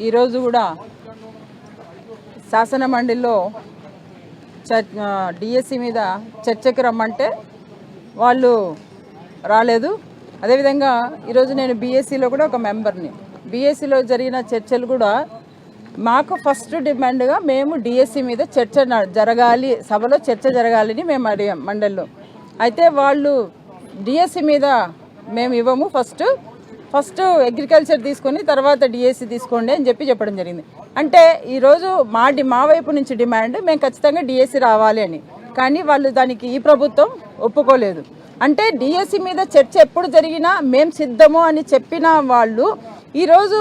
ఈరోజు కూడా శాసన మండలిలో డిఎస్సి మీద చర్చకు రమ్మంటే వాళ్ళు రాలేదు. అదేవిధంగా ఈరోజు నేను బీఎస్సీలో కూడా ఒక మెంబర్ని. బీఎస్సీలో జరిగిన చర్చలు కూడా మాకు ఫస్ట్ డిమాండ్గా మేము డిఎస్సి మీద చర్చ జరగాలి, సభలో చర్చ జరగాలని మేము అడిగాం మండలిలో. అయితే వాళ్ళు డిఎస్సి మీద మేము ఇవ్వము, ఫస్ట్ అగ్రికల్చర్ తీసుకొని తర్వాత డిఎస్సి తీసుకోండి అని చెప్పడం జరిగింది. అంటే ఈరోజు మా వైపు నుంచి డిమాండ్ మేము ఖచ్చితంగా డిఎస్సి రావాలి అని, కానీ వాళ్ళు దానికి ఈ ప్రభుత్వం ఒప్పుకోలేదు. అంటే డిఎస్సి మీద చర్చ ఎప్పుడు జరిగినా మేము సిద్ధము అని చెప్పిన వాళ్ళు ఈరోజు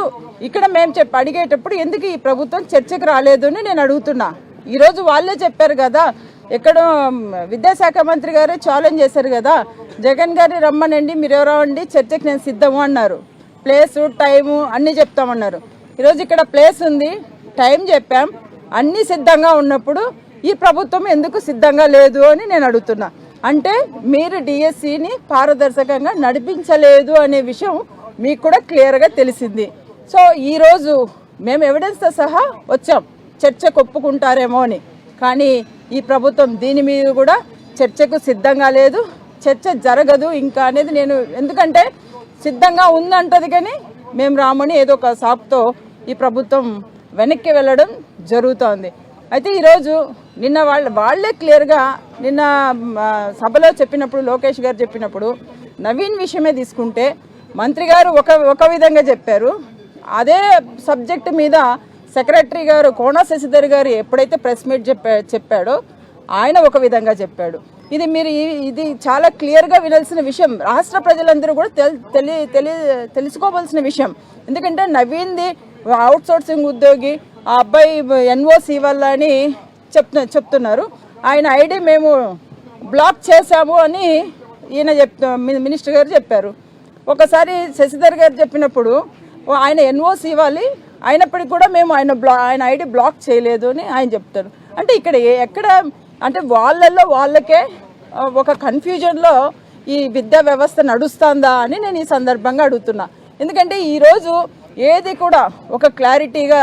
ఇక్కడ మేము అడిగేటప్పుడు ఎందుకు ఈ ప్రభుత్వం చర్చకు రాలేదు అని నేను అడుగుతున్నా. ఈరోజు వాళ్ళే చెప్పారు కదా, ఎక్కడో విద్యాశాఖ మంత్రి గారు ఛాలెంజ్ చేశారు కదా, జగన్ గారిని రమ్మనండి, మీరు ఎవరో అండి చర్చకు నేను సిద్ధము అన్నారు. ప్లేసు టైము అన్నీ చెప్తామన్నారు. ఈరోజు ఇక్కడ ప్లేస్ ఉంది, టైం చెప్పాం, అన్నీ సిద్ధంగా ఉన్నప్పుడు ఈ ప్రభుత్వం ఎందుకు సిద్ధంగా లేదు అని నేను అడుగుతున్నా. అంటే మీరు డిఎస్సిని పారదర్శకంగా నడిపించలేదు అనే విషయం మీకు కూడా క్లియర్గా తెలిసింది. సో ఈరోజు మేము ఎవిడెన్స్తో సహా వచ్చాం చర్చకు ఒప్పుకుంటారేమో అని, కానీ ఈ ప్రభుత్వం దీని మీద కూడా చర్చకు సిద్ధంగా లేదు, చర్చ జరగదు ఇంకా అనేది నేను, ఎందుకంటే సిద్ధంగా ఉందంటది కానీ మేము రామని ఏదో ఒక సాకుతో ఈ ప్రభుత్వం వెనక్కి వెళ్ళడం జరుగుతోంది. అయితే ఈరోజు నిన్న వాళ్ళే క్లియర్గా నిన్న సభలో చెప్పినప్పుడు, లోకేష్ గారు చెప్పినప్పుడు నవీన్ విషయమే తీసుకుంటే మంత్రి గారు ఒక విధంగా చెప్పారు. అదే సబ్జెక్టు మీద సెక్రటరీ గారు కోన శశిధర్ గారు ఎప్పుడైతే ప్రెస్ మీట్ చెప్పాడో ఆయన ఒక విధంగా చెప్పాడు. ఇది చాలా క్లియర్గా వినాల్సిన విషయం, రాష్ట్ర ప్రజలందరూ కూడా తెలుసుకోవాల్సిన విషయం. ఎందుకంటే నవీన్ది అవుట్ సోర్సింగ్ ఉద్యోగి, ఆ అబ్బాయి ఎన్ఓసి వల్ల అని చెప్తున్నారు. ఆయన ఐడి మేము బ్లాక్ చేశాము అని ఈయన మినిస్టర్ గారు చెప్పారు. ఒకసారి శశిధర్ గారు చెప్పినప్పుడు ఆయన ఎన్ఓసి ఇవ్వాలి, అయినప్పటికీ కూడా మేము ఆయన ఐడి బ్లాక్ చేయలేదు అని ఆయన చెప్తారు. అంటే ఇక్కడ ఎక్కడ అంటే వాళ్ళకే ఒక కన్ఫ్యూజన్లో ఈ విద్యా వ్యవస్థ నడుస్తుందా అని నేను ఈ సందర్భంగా అడుగుతున్నా. ఎందుకంటే ఈరోజు ఏది కూడా ఒక క్లారిటీగా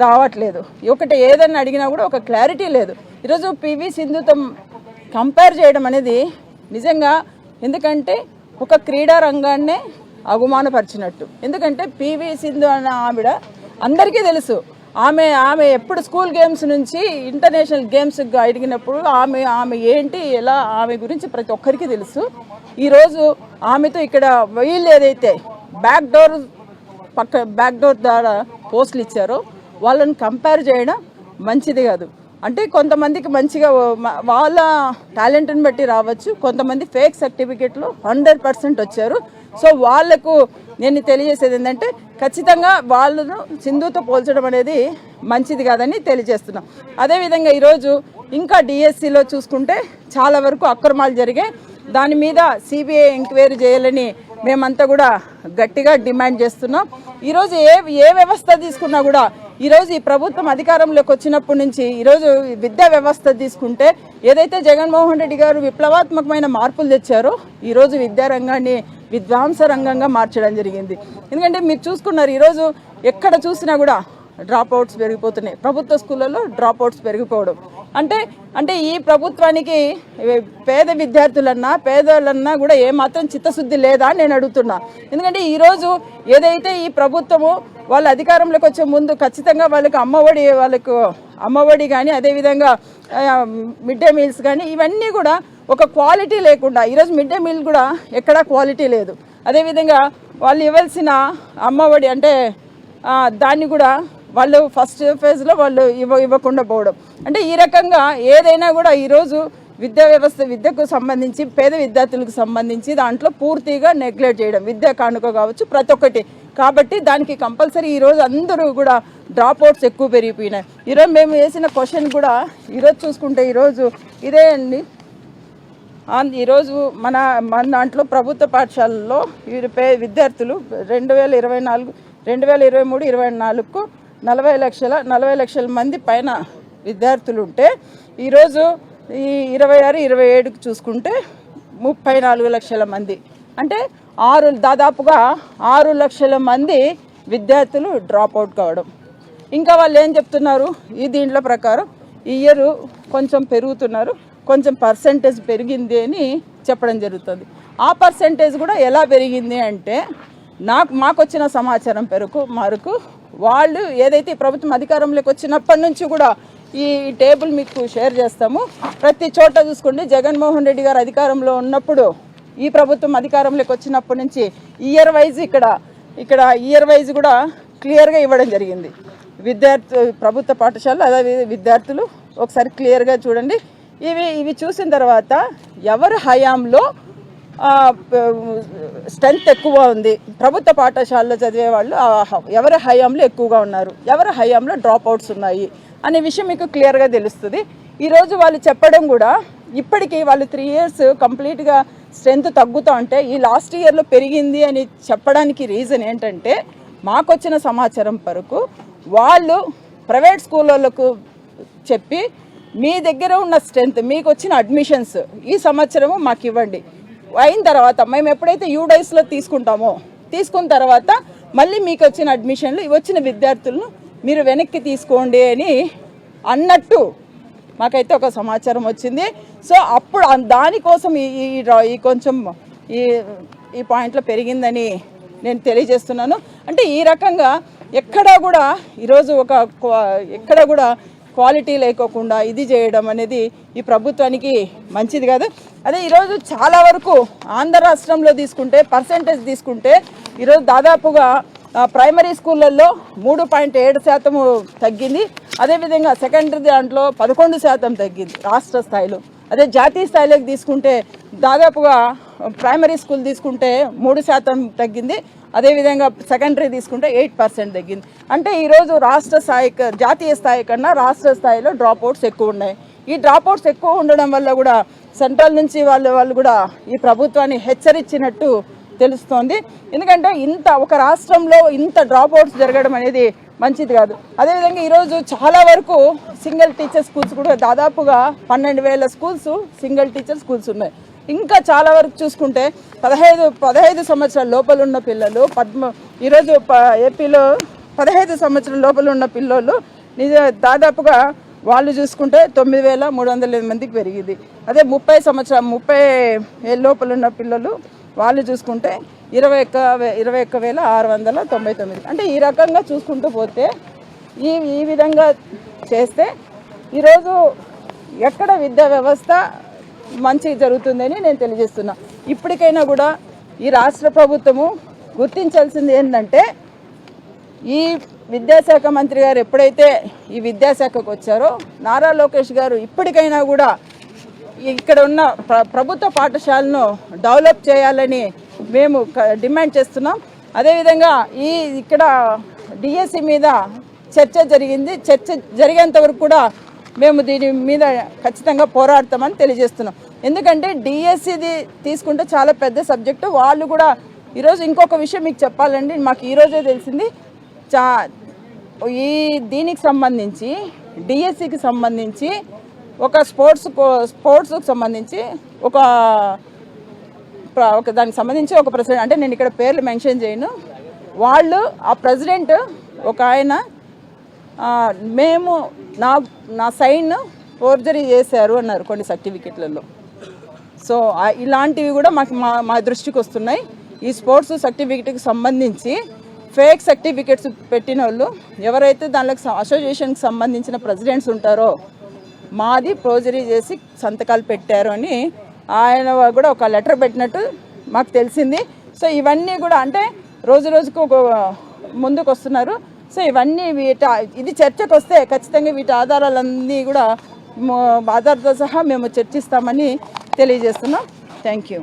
రావట్లేదు, ఒకటి ఏదన్నా అడిగినా కూడా ఒక క్లారిటీ లేదు. ఈరోజు పివి సింధుతో కంపేర్ చేయడం అనేది నిజంగా, ఎందుకంటే ఒక క్రీడా రంగాన్నే అవమానపరిచినట్టు. ఎందుకంటే పివి సింధు అన్న ఆవిడ అందరికీ తెలుసు, ఆమె ఎప్పుడు స్కూల్ గేమ్స్ నుంచి ఇంటర్నేషనల్ గేమ్స్ అడిగినప్పుడు ఆమె ఏంటి ఎలా ఆమె గురించి ప్రతి ఒక్కరికి తెలుసు. ఈరోజు ఆమెతో ఇక్కడ వీళ్ళు ఏదైతే బ్యాక్ డోర్ ద్వారా పోస్టులు ఇచ్చారో వాళ్ళని కంపేర్ చేయడం మంచిది కాదు. అంటే కొంతమందికి మంచిగా వాళ్ళ టాలెంట్ని బట్టి రావచ్చు, కొంతమంది ఫేక్ సర్టిఫికెట్లు 100% వచ్చారు. సో వాళ్లకు నేను తెలియజేసేది ఏంటంటే ఖచ్చితంగా వాళ్ళను సింధుతో పోల్చడం అనేది మంచిది కాదని తెలియజేస్తున్నాం. అదేవిధంగా ఈరోజు ఇంకా డిఎస్సిలో చూసుకుంటే చాలా వరకు అక్రమాలు జరిగాయి. దాని మీద సిబిఐ ఎంక్వైరీ చేయాలని మేమంతా కూడా గట్టిగా డిమాండ్ చేస్తున్నాం. ఈరోజు ఏ వ్యవస్థ తీసుకున్నా కూడా ఈరోజు ఈ ప్రభుత్వం అధికారంలోకి వచ్చినప్పటి నుంచి ఈరోజు విద్యా వ్యవస్థ తీసుకుంటే ఏదైతే జగన్మోహన్ రెడ్డి గారు విప్లవాత్మకమైన మార్పులు తెచ్చారో ఈరోజు విద్యారంగాన్ని విధ్వంస రంగంగా మార్చడం జరిగింది. ఎందుకంటే మీరు చూసుకున్నారు, ఈరోజు ఎక్కడ చూసినా కూడా డ్రాప్ అవుట్స్ పెరిగిపోతున్నాయి, ప్రభుత్వ స్కూళ్ళలో డ్రాప్ అవుట్స్ పెరిగిపోవడం. అంటే ఈ ప్రభుత్వానికి పేద విద్యార్థులన్నా పేదోళ్ళన్నా కూడా ఏమాత్రం చిత్తశుద్ధి లేదా అని నేను అడుగుతున్నా. ఎందుకంటే ఈరోజు ఏదైతే ఈ ప్రభుత్వము వాళ్ళ అధికారంలోకి వచ్చే ముందు ఖచ్చితంగా వాళ్ళకు అమ్మఒడి కానీ అదేవిధంగా మిడ్ డే మీల్స్ కానీ ఇవన్నీ కూడా ఒక క్వాలిటీ లేకుండా ఈరోజు మిడ్ డే మీల్ కూడా ఎక్కడా క్వాలిటీ లేదు. అదేవిధంగా వాళ్ళు ఇవ్వాల్సిన అమ్మఒడి అంటే దాన్ని కూడా వాళ్ళు ఫస్ట్ ఫేజ్లో వాళ్ళు ఇవ్వకుండా పోవడం. అంటే ఈ రకంగా ఏదైనా కూడా ఈరోజు విద్యకు సంబంధించి పేద విద్యార్థులకు సంబంధించి దాంట్లో పూర్తిగా నెగ్లెక్ట్ చేయడం, విద్యా కానుక కావచ్చు ప్రతి ఒక్కటి. కాబట్టి దానికి కంపల్సరీ ఈరోజు అందరూ కూడా డ్రాప్ అవుట్స్ ఎక్కువ పెరిగిపోయినాయి. ఈరోజు మేము వేసిన క్వశ్చన్ కూడా ఈరోజు చూసుకుంటే ఈరోజు ఇదే అండి. ఈరోజు మన దాంట్లో ప్రభుత్వ పాఠశాలల్లో విద్యార్థులు 2023-24కు 40 లక్షల మంది పైన విద్యార్థులు ఉంటే ఈరోజు ఈ 26-27కు చూసుకుంటే 34 లక్షల మంది, అంటే దాదాపుగా 6 లక్షల మంది విద్యార్థులు డ్రాప్ అవుట్ కావడం. ఇంకా వాళ్ళు ఏం చెప్తున్నారు, ఈ దీంట్లో ప్రకారం ఈ ఇయర్ కొంచెం పెరుగుతున్నారు, కొంచెం పర్సెంటేజ్ పెరిగింది అని చెప్పడం జరుగుతుంది. ఆ పర్సెంటేజ్ కూడా ఎలా పెరిగింది అంటే మాకు వచ్చిన సమాచారం మేరకు వాళ్ళు ఏదైతే ప్రభుత్వం అధికారంలోకి వచ్చినప్పటి నుంచి కూడా ఈ టేబుల్ మీకు షేర్ చేస్తాము. ప్రతి చోట చూసుకోండి, జగన్మోహన్ రెడ్డి గారు అధికారంలో ఉన్నప్పుడు ఈ ప్రభుత్వం అధికారంలోకి వచ్చినప్పటి నుంచి ఇయర్ వైజ్ ఇక్కడ ఇయర్ వైజ్ కూడా క్లియర్గా ఇవ్వడం జరిగింది. ప్రభుత్వ పాఠశాలలు అదే విద్యార్థులు ఒకసారి క్లియర్గా చూడండి. ఇవి చూసిన తర్వాత ఎవరి హయాంలో స్ట్రెంత్ ఎక్కువ ఉంది, ప్రభుత్వ పాఠశాలలో చదివే వాళ్ళు ఎవరి హయాంలో ఎక్కువగా ఉన్నారు, ఎవరి హయాంలో డ్రాప్ అవుట్స్ ఉన్నాయి అనే విషయం మీకు క్లియర్గా తెలుస్తుంది. ఈరోజు వాళ్ళు చెప్పడం కూడా ఇప్పటికీ వాళ్ళు 3 years కంప్లీట్గా స్ట్రెంత్ తగ్గుతూ ఉంటే ఈ లాస్ట్ ఇయర్లో పెరిగింది అని చెప్పడానికి రీజన్ ఏంటంటే మాకు వచ్చిన సమాచారం వరకు వాళ్ళు ప్రైవేట్ స్కూళ్ళకు చెప్పి మీ దగ్గర ఉన్న స్ట్రెంత్ మీకు వచ్చిన అడ్మిషన్స్ ఈ సంవత్సరము మాకు ఇవ్వండి, అయిన తర్వాత మేము ఎప్పుడైతే యూడైస్లో తీసుకున్న తర్వాత మళ్ళీ మీకు వచ్చిన అడ్మిషన్లు వచ్చిన విద్యార్థులను మీరు వెనక్కి తీసుకోండి అని అన్నట్టు మాకైతే ఒక సమాచారం వచ్చింది. సో అప్పుడు దానికోసం ఈ కొంచెం ఈ పాయింట్లో పెరిగిందని నేను తెలియజేస్తున్నాను. అంటే ఈ రకంగా ఎక్కడా కూడా ఈరోజు ఎక్కడ కూడా క్వాలిటీ లేకోకుండా ఇది చేయడం అనేది ఈ ప్రభుత్వానికి మంచిది కాదు. అదే ఈరోజు చాలా వరకు ఆంధ్ర రాష్ట్రంలో పర్సెంటేజ్ తీసుకుంటే ఈరోజు దాదాపుగా ప్రైమరీ స్కూళ్ళల్లో 3.7% తగ్గింది. అదేవిధంగా సెకండరీ దాంట్లో 11% తగ్గింది రాష్ట్ర స్థాయిలో. అదే జాతీయ స్థాయిలోకి తీసుకుంటే దాదాపుగా ప్రైమరీ స్కూల్ తీసుకుంటే 3% తగ్గింది. అదేవిధంగా సెకండరీ తీసుకుంటే 8% తగ్గింది. అంటే ఈరోజు జాతీయ స్థాయి కన్నా రాష్ట్ర స్థాయిలో డ్రాప్ అవుట్స్ ఎక్కువ ఉన్నాయి. ఈ డ్రాప్ అవుట్స్ ఎక్కువ ఉండడం వల్ల కూడా సెంట్రల్ నుంచి వాళ్ళు కూడా ఈ ప్రభుత్వాన్ని హెచ్చరించినట్టు తెలుస్తోంది. ఎందుకంటే ఒక రాష్ట్రంలో ఇంత డ్రాప్ అవుట్స్ జరగడం అనేది మంచిది కాదు. అదేవిధంగా ఈరోజు చాలా వరకు సింగిల్ టీచర్ స్కూల్స్ కూడా దాదాపుగా 12,000 స్కూల్స్ సింగిల్ టీచర్ స్కూల్స్ ఉన్నాయి. ఇంకా చాలా వరకు చూసుకుంటే 15 సంవత్సరాల లోపల ఉన్న పిల్లలు ఈరోజు ఏపీలో 15 సంవత్సరాల లోపల ఉన్న పిల్లలు దాదాపుగా వాళ్ళు చూసుకుంటే 9,308 మందికి పెరిగింది. అదే 30 ఏళ్ళ లోపల ఉన్న పిల్లలు వాళ్ళు చూసుకుంటే 21,699. అంటే ఈ రకంగా చూసుకుంటూ పోతే ఈ విధంగా చేస్తే ఈరోజు ఎక్కడ విద్యా వ్యవస్థ మంచి జరుగుతుందని నేను తెలియజేస్తున్నా. ఇప్పటికైనా కూడా ఈ రాష్ట్ర ప్రభుత్వము గుర్తించాల్సింది ఏంటంటే ఈ విద్యాశాఖ మంత్రి గారు ఎప్పుడైతే ఈ విద్యాశాఖకు వచ్చారో నారా లోకేష్ గారు ఇప్పటికైనా కూడా ఇక్కడ ఉన్న ప్రభుత్వ పాఠశాలను డెవలప్ చేయాలని మేము డిమాండ్ చేస్తున్నాం. అదేవిధంగా ఇక్కడ డిఎస్సి మీద చర్చ జరిగేంత వరకు కూడా మేము దీని మీద ఖచ్చితంగా పోరాడతామని తెలియజేస్తున్నాం. ఎందుకంటే డిఎస్సిది తీసుకుంటే చాలా పెద్ద సబ్జెక్టు. వాళ్ళు కూడా ఈరోజు ఇంకొక విషయం మీకు చెప్పాలండి, మాకు ఈరోజే తెలిసింది. దీనికి సంబంధించి డిఎస్సికి సంబంధించి ఒక స్పోర్ట్స్కి సంబంధించి ఒక దానికి సంబంధించి ఒక ప్రెసిడెంట్, అంటే నేను ఇక్కడ పేర్లు మెన్షన్ చేయను, వాళ్ళు ఆ ప్రెసిడెంట్ ఒక ఆయన మేము నా సైన్ ఫోర్జరీ చేశారు అన్నారు కొన్ని సర్టిఫికెట్లలో. సో ఇలాంటివి కూడా మా దృష్టికి వస్తున్నాయి. ఈ స్పోర్ట్స్ సర్టిఫికెట్కి సంబంధించి ఫేక్ సర్టిఫికెట్స్ పెట్టిన వాళ్ళు ఎవరైతే దానిలో అసోసియేషన్కి సంబంధించిన ప్రెసిడెంట్స్ ఉంటారో మాది ఫోర్జరీ చేసి సంతకాలు పెట్టారు అని ఆయన కూడా ఒక లెటర్ పెట్టినట్టు మాకు తెలిసింది. సో ఇవన్నీ కూడా అంటే రోజుకు ముందుకు వస్తున్నారు. సో ఇవన్నీ ఇది చర్చకు వస్తే ఖచ్చితంగా వీటి ఆధారాలన్నీ కూడా ఆధారాలతో సహా మేము చర్చిస్తామని తెలియజేస్తున్నాం. Thank you.